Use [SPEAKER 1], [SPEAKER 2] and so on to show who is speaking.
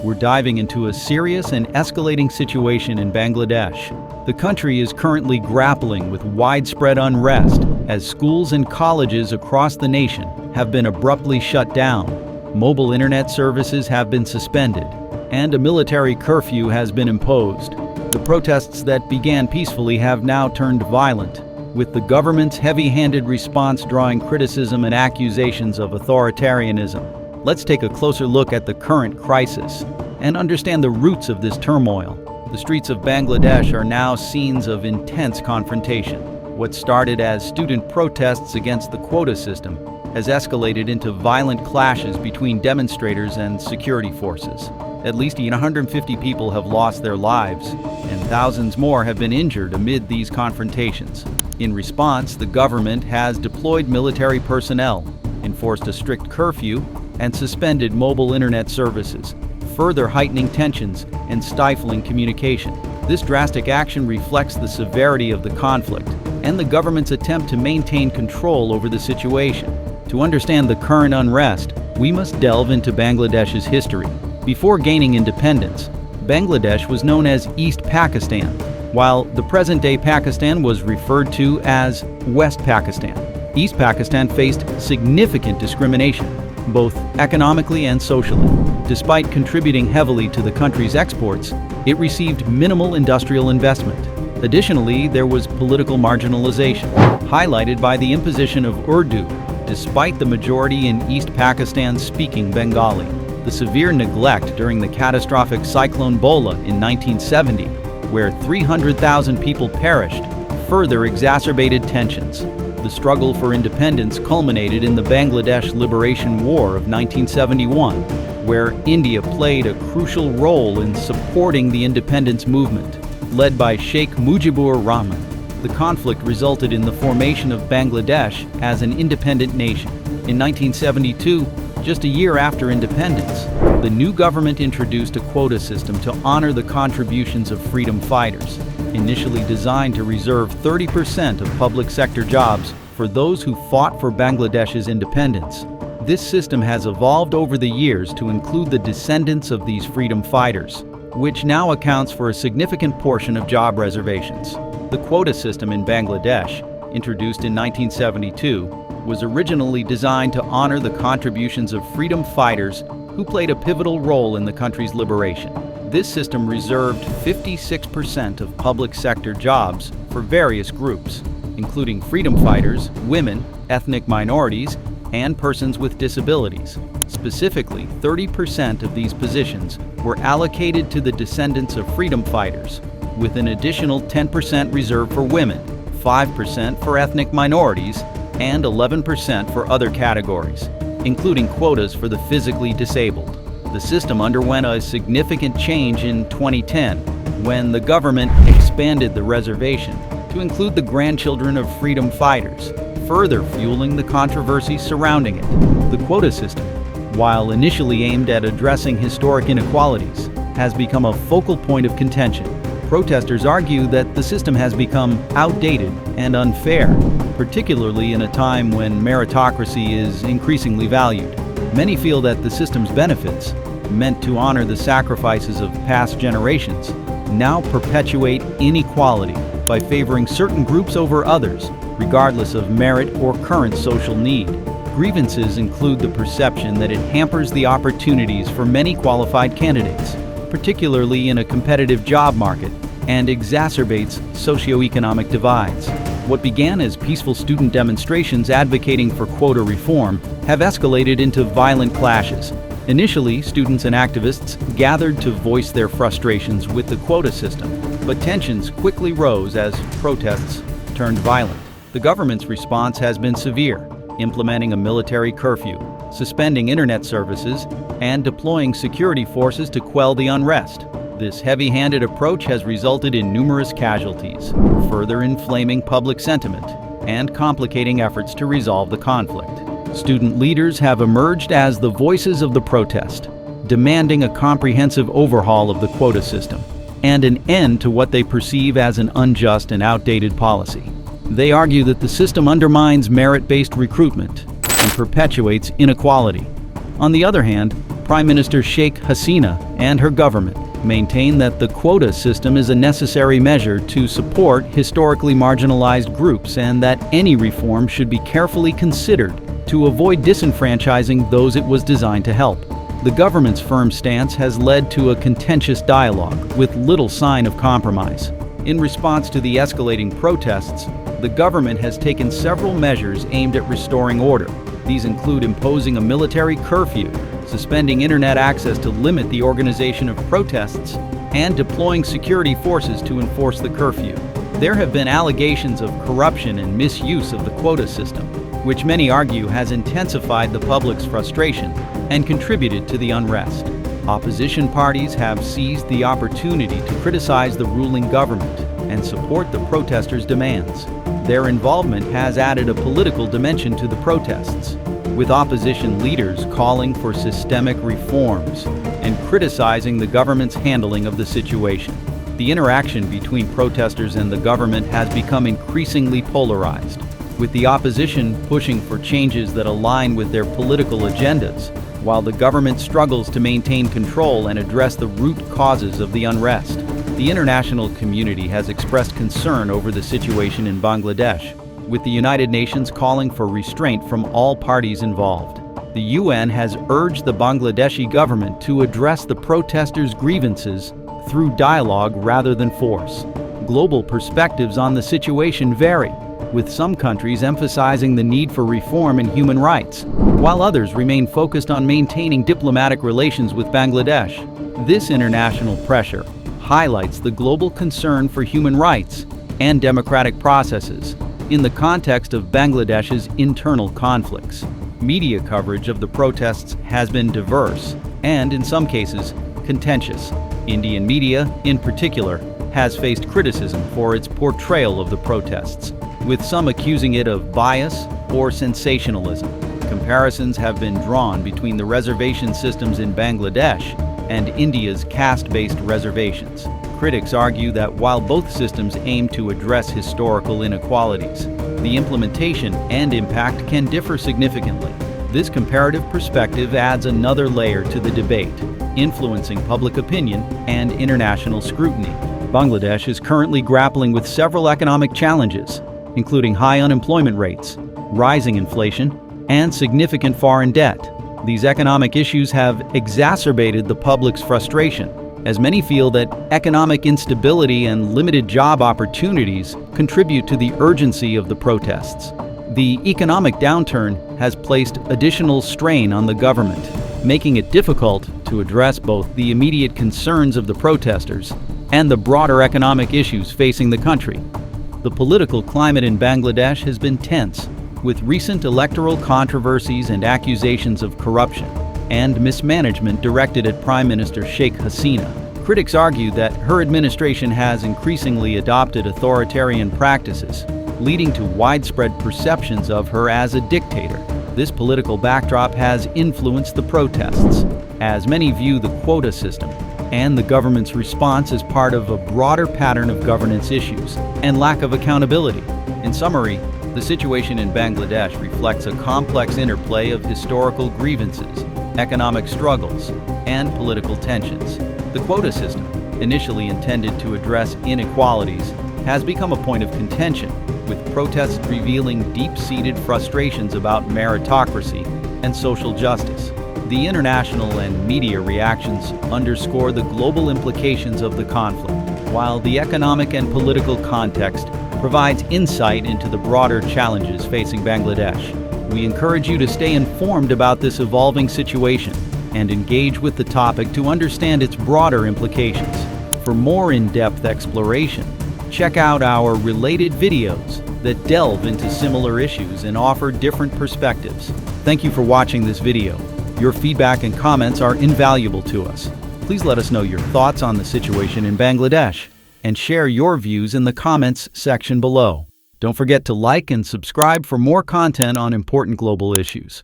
[SPEAKER 1] we're diving into a serious and escalating situation in Bangladesh. The country is currently grappling with widespread unrest as schools and colleges across the nation have been abruptly shut down, mobile internet services have been suspended, and a military curfew has been imposed. The protests that began peacefully have now turned violent, with the government's heavy-handed response drawing criticism and accusations of authoritarianism. Let's take a closer look at the current crisis and understand the roots of this turmoil. The streets of Bangladesh are now scenes of intense confrontation. What started as student protests against the quota system has escalated into violent clashes between demonstrators and security forces. At least 150 people have lost their lives, and thousands more have been injured amid these confrontations. In response, the government has deployed military personnel, enforced a strict curfew, and suspended mobile internet services, further heightening tensions and stifling communication. This drastic action reflects the severity of the conflict and the government's attempt to maintain control over the situation. To understand the current unrest, we must delve into Bangladesh's history. Before gaining independence, Bangladesh was known as East Pakistan, while the present-day Pakistan was referred to as West Pakistan. East Pakistan faced significant discrimination, both economically and socially. Despite contributing heavily to the country's exports, it received minimal industrial investment. Additionally, there was political marginalization, highlighted by the imposition of Urdu, despite the majority in East Pakistan speaking Bengali. The severe neglect during the catastrophic Cyclone Bola in 1970, where 300,000 people perished, further exacerbated tensions. The struggle for independence culminated in the Bangladesh Liberation War of 1971, where India played a crucial role in supporting the independence movement, led by Sheikh Mujibur Rahman. The conflict resulted in the formation of Bangladesh as an independent nation. In 1972, just a year after independence, the new government introduced a quota system to honor the contributions of freedom fighters, initially designed to reserve 30% of public sector jobs for those who fought for Bangladesh's independence. This system has evolved over the years to include the descendants of these freedom fighters, which now accounts for a significant portion of job reservations. The quota system in Bangladesh, introduced in 1972, was originally designed to honor the contributions of freedom fighters who played a pivotal role in the country's liberation. This system reserved 56% of public sector jobs for various groups, including freedom fighters, women, ethnic minorities, and persons with disabilities. Specifically, 30% of these positions were allocated to the descendants of freedom fighters, with an additional 10% reserved for women, 5% for ethnic minorities, and 11% for other categories, including quotas for the physically disabled. The system underwent a significant change in 2010 when the government expanded the reservation to include the grandchildren of freedom fighters, further fueling the controversy surrounding it. The quota system, while initially aimed at addressing historic inequalities, has become a focal point of contention. Protesters argue that the system has become outdated and unfair, particularly in a time when meritocracy is increasingly valued. Many feel that the system's benefits, meant to honor the sacrifices of past generations, now perpetuate inequality by favoring certain groups over others, regardless of merit or current social need. Grievances include the perception that it hampers the opportunities for many qualified candidates, particularly in a competitive job market, and exacerbates socioeconomic divides. What began as peaceful student demonstrations advocating for quota reform have escalated into violent clashes. Initially, students and activists gathered to voice their frustrations with the quota system, but tensions quickly rose as protests turned violent. The government's response has been severe, implementing a military curfew, suspending internet services, and deploying security forces to quell the unrest. This heavy-handed approach has resulted in numerous casualties, further inflaming public sentiment and complicating efforts to resolve the conflict. Student leaders have emerged as the voices of the protest, demanding a comprehensive overhaul of the quota system and an end to what they perceive as an unjust and outdated policy. They argue that the system undermines merit-based recruitment and perpetuates inequality. On the other hand, Prime Minister Sheikh Hasina and her government maintain that the quota system is a necessary measure to support historically marginalized groups and that any reform should be carefully considered to avoid disenfranchising those it was designed to help. The government's firm stance has led to a contentious dialogue with little sign of compromise. In response to the escalating protests, the government has taken several measures aimed at restoring order. These include imposing a military curfew, suspending internet access to limit the organization of protests, and deploying security forces to enforce the curfew. There have been allegations of corruption and misuse of the quota system, which many argue has intensified the public's frustration and contributed to the unrest. Opposition parties have seized the opportunity to criticize the ruling government and support the protesters' demands. Their involvement has added a political dimension to the protests, with opposition leaders calling for systemic reforms and criticizing the government's handling of the situation. The interaction between protesters and the government has become increasingly polarized, with the opposition pushing for changes that align with their political agendas, while the government struggles to maintain control and address the root causes of the unrest. The international community has expressed concern over the situation in Bangladesh, with the United Nations calling for restraint from all parties involved. The UN has urged the Bangladeshi government to address the protesters' grievances through dialogue rather than force. Global perspectives on the situation vary, with some countries emphasizing the need for reform and human rights, while others remain focused on maintaining diplomatic relations with Bangladesh. This international pressure highlights the global concern for human rights and democratic processes in the context of Bangladesh's internal conflicts. Media coverage of the protests has been diverse and, in some cases, contentious. Indian media, in particular, has faced criticism for its portrayal of the protests, with some accusing it of bias or sensationalism. Comparisons have been drawn between the reservation systems in Bangladesh and India's caste-based reservations. Critics argue that while both systems aim to address historical inequalities, the implementation and impact can differ significantly. This comparative perspective adds another layer to the debate, influencing public opinion and international scrutiny. Bangladesh is currently grappling with several economic challenges, including high unemployment rates, rising inflation, and significant foreign debt. These economic issues have exacerbated the public's frustration, as many feel that economic instability and limited job opportunities contribute to the urgency of the protests. The economic downturn has placed additional strain on the government, making it difficult to address both the immediate concerns of the protesters and the broader economic issues facing the country. The political climate in Bangladesh has been tense, with recent electoral controversies and accusations of corruption and mismanagement directed at Prime Minister Sheikh Hasina. Critics argue that her administration has increasingly adopted authoritarian practices, leading to widespread perceptions of her as a dictator. This political backdrop has influenced the protests, as many view the quota system and the government's response as part of a broader pattern of governance issues and lack of accountability. In summary, the situation in Bangladesh reflects a complex interplay of historical grievances, economic struggles, and political tensions. The quota system, initially intended to address inequalities, has become a point of contention, with protests revealing deep-seated frustrations about meritocracy and social justice. The international and media reactions underscore the global implications of the conflict, while the economic and political context provides insight into the broader challenges facing Bangladesh. We encourage you to stay informed about this evolving situation and engage with the topic to understand its broader implications. For more in-depth exploration, check out our related videos that delve into similar issues and offer different perspectives. Thank you for watching this video. Your feedback and comments are invaluable to us. Please let us know your thoughts on the situation in Bangladesh and share your views in the comments section below. Don't forget to like and subscribe for more content on important global issues.